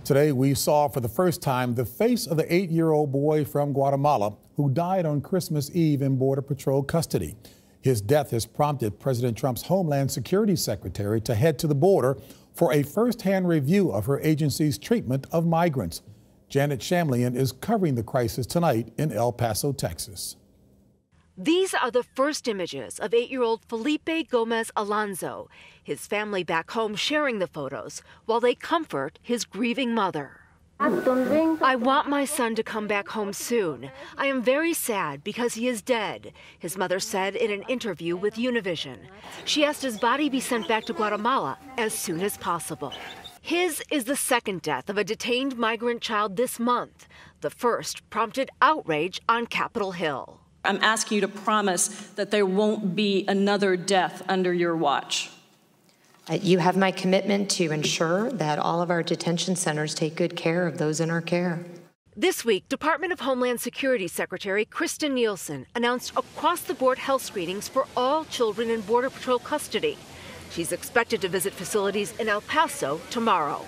Today, we saw for the first time the face of the 8-year-old boy from Guatemala who died on Christmas Eve in Border Patrol custody. His death has prompted President Trump's Homeland Security Secretary to head to the border for a first-hand review of her agency's treatment of migrants. Janet Shamlian is covering the crisis tonight in El Paso, Texas. These are the first images of 8-year-old Felipe Gomez Alonso, his family back home sharing the photos while they comfort his grieving mother. I want my son to come back home soon. I am very sad because he is dead, his mother said in an interview with Univision. She asked his body be sent back to Guatemala as soon as possible. His is the second death of a detained migrant child this month. The first prompted outrage on Capitol Hill. I'm asking you to promise that there won't be another death under your watch. You have my commitment to ensure that all of our detention centers take good care of those in our care. This week, Department of Homeland Security Secretary Kirstjen Nielsen announced across-the-board health screenings for all children in Border Patrol custody. She's expected to visit facilities in El Paso tomorrow.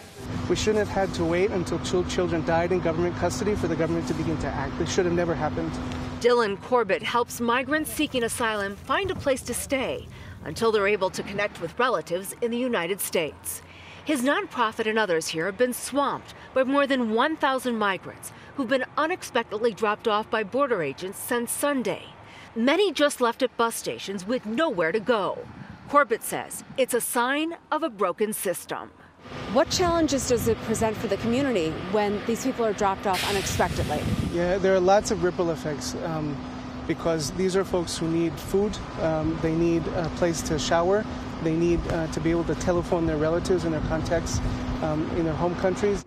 We shouldn't have had to wait until children died in government custody for the government to begin to act. This should have never happened. Dylan Corbett helps migrants seeking asylum find a place to stay until they're able to connect with relatives in the United States. His nonprofit and others here have been swamped by more than 1,000 migrants who've been unexpectedly dropped off by border agents since Sunday. Many just left at bus stations with nowhere to go. Corbett says it's a sign of a broken system. What challenges does it present for the community when these people are dropped off unexpectedly? Yeah, there are lots of ripple effects because these are folks who need food, they need a place to shower, they need to be able to telephone their relatives and their contacts in their home countries.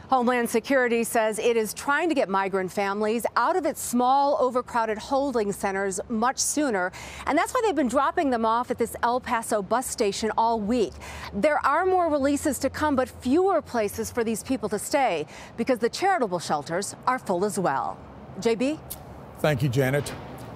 Homeland Security says it is trying to get migrant families out of its small, overcrowded holding centers much sooner. And that's why they've been dropping them off at this El Paso bus station all week. There are more releases to come, but fewer places for these people to stay because the charitable shelters are full as well. JB? Thank you, Janet.